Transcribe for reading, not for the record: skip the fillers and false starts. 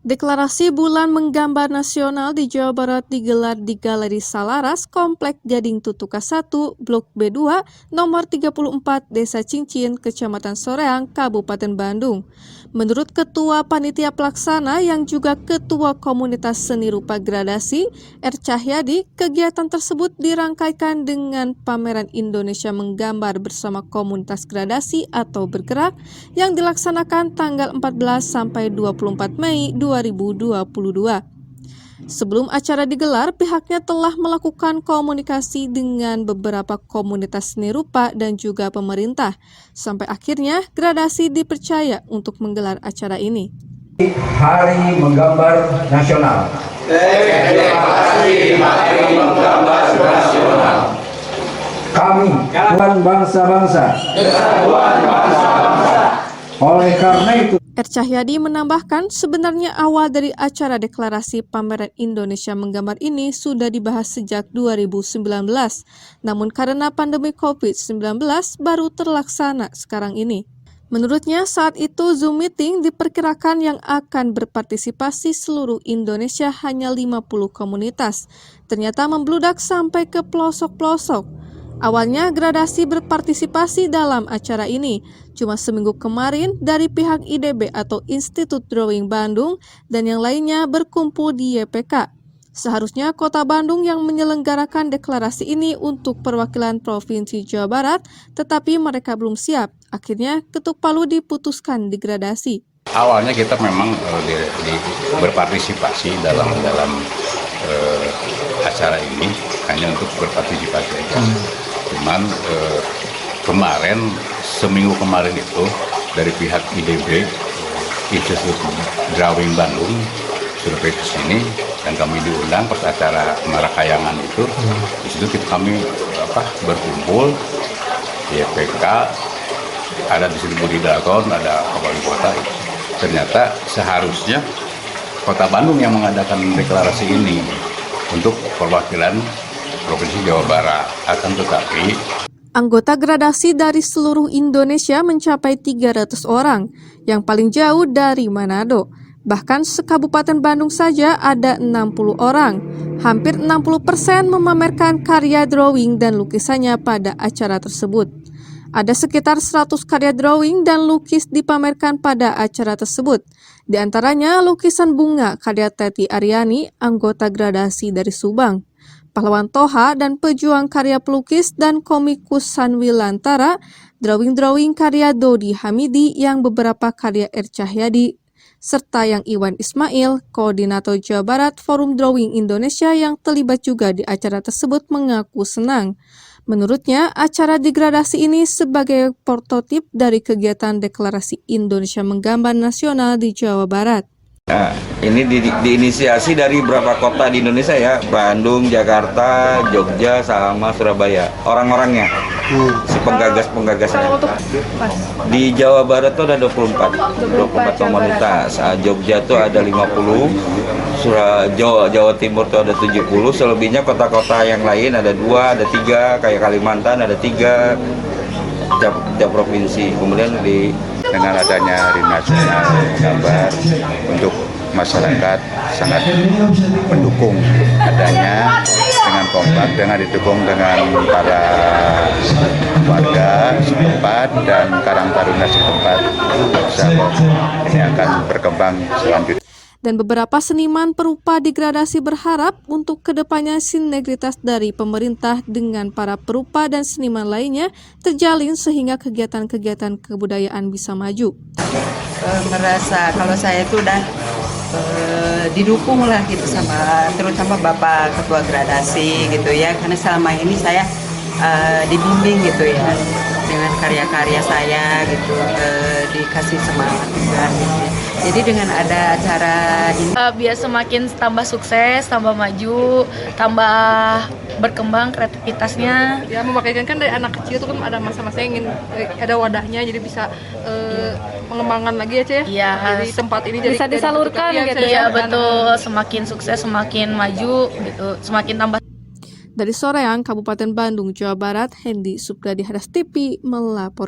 Deklarasi Bulan Menggambar Nasional di Jawa Barat digelar di Galeri Salaras, Komplek Gading Tutuka 1, Blok B2, nomor 34, Desa Cincin, Kecamatan Soreang, Kabupaten Bandung. Menurut Ketua Panitia Pelaksana yang juga Ketua Komunitas Seni Rupa Gradasi, R. Cahyadi, kegiatan tersebut dirangkaikan dengan pameran Indonesia Menggambar bersama Komunitas Gradasi atau Bergerak yang dilaksanakan tanggal 14 sampai 24 Mei 2022. Sebelum acara digelar, pihaknya telah melakukan komunikasi dengan beberapa komunitas seni rupa dan juga pemerintah. Sampai akhirnya Gradasi dipercaya untuk menggelar acara ini. Hari Menggambar Nasional. Deklarasi Hari Menggambar Nasional. Kami, Tuan bangsa-bangsa. Oleh karena itu, R. Cahyadi menambahkan sebenarnya awal dari acara deklarasi pameran Indonesia Menggambar ini sudah dibahas sejak 2019. Namun karena pandemi COVID-19 baru terlaksana sekarang ini. Menurutnya saat itu Zoom meeting diperkirakan yang akan berpartisipasi seluruh Indonesia hanya 50 komunitas. Ternyata membludak sampai ke pelosok-pelosok. Awalnya Gradasi berpartisipasi dalam acara ini, cuma seminggu kemarin dari pihak IDB atau Institut Drawing Bandung dan yang lainnya berkumpul di YPK. Seharusnya Kota Bandung yang menyelenggarakan deklarasi ini untuk perwakilan Provinsi Jawa Barat, tetapi mereka belum siap. Akhirnya ketuk palu diputuskan di Gradasi. Awalnya kita memang berpartisipasi dalam acara ini hanya untuk berpartisipasi aja. Cuman kemarin, seminggu kemarin itu dari pihak IDB, Institut Drawing Bandung, survei ke sini dan kami diundang pas acara Marakayangan itu. Di situ kami berkumpul di YPK, ada distribusi Dragon, ada Wali Kota. Ternyata seharusnya Kota Bandung yang mengadakan deklarasi ini untuk perwakilan Provinsi Jawa Barat. Akan tetapi anggota Gradasi dari seluruh Indonesia mencapai 300 orang, yang paling jauh dari Manado. Bahkan sekabupaten Bandung saja ada 60 orang. Hampir 60% memamerkan karya drawing dan lukisannya pada acara tersebut. Ada sekitar 100 karya drawing dan lukis dipamerkan pada acara tersebut. Di antaranya lukisan bunga karya Teti Aryani, anggota Gradasi dari Subang. Pahlawan Toha dan pejuang karya pelukis dan komikus Sanwi Lantara, drawing-drawing karya Dodi Hamidi yang beberapa karya R. Cahyadi, serta yang Iwan Ismail, Koordinator Jawa Barat Forum Drawing Indonesia yang terlibat juga di acara tersebut mengaku senang. Menurutnya, acara di Gradasi ini sebagai prototip dari kegiatan Deklarasi Indonesia Menggambar Nasional di Jawa Barat. Nah, ini diinisiasi dari beberapa kota di Indonesia ya, Bandung, Jakarta, Jogja, sama Surabaya. Orang-orangnya, si penggagasnya. Di Jawa Barat tuh ada 24 komunitas. Jogja tuh ada 50, Jawa Timur tuh ada 70, selebihnya kota-kota yang lain ada 2, ada 3, kayak Kalimantan ada 3, tiap provinsi. Kemudian dengan adanya Hari Nasional Menggambar untuk masyarakat sangat mendukung adanya dengan kompak, dengan didukung dengan para warga setempat dan Karang Taruna setempat. Ini akan berkembang selanjutnya. Dan beberapa seniman perupa di Gradasi berharap untuk kedepannya sinergitas dari pemerintah dengan para perupa dan seniman lainnya terjalin sehingga kegiatan-kegiatan kebudayaan bisa maju. Merasa kalau saya itu udah didukung lah gitu sama terutama Bapak Ketua Gradasi gitu ya, karena selama ini saya dibimbing gitu ya dengan karya-karya saya gitu, dikasih semangat juga gitu. Jadi dengan ada acara ini biar semakin tambah sukses, tambah maju, tambah berkembang kreativitasnya. Ya, memakaikan kan dari anak kecil itu kan ada masa-masa ingin ada wadahnya, jadi bisa mengembangkan lagi ya Ceh. Iya, jadi tempat ini bisa jadi disalurkan gitu. gitu. Iya betul, semakin sukses, semakin maju gitu, semakin tambah. Dari Soreang, Kabupaten Bandung, Jawa Barat, Hendy Supriyadi, Hadas TV melapor.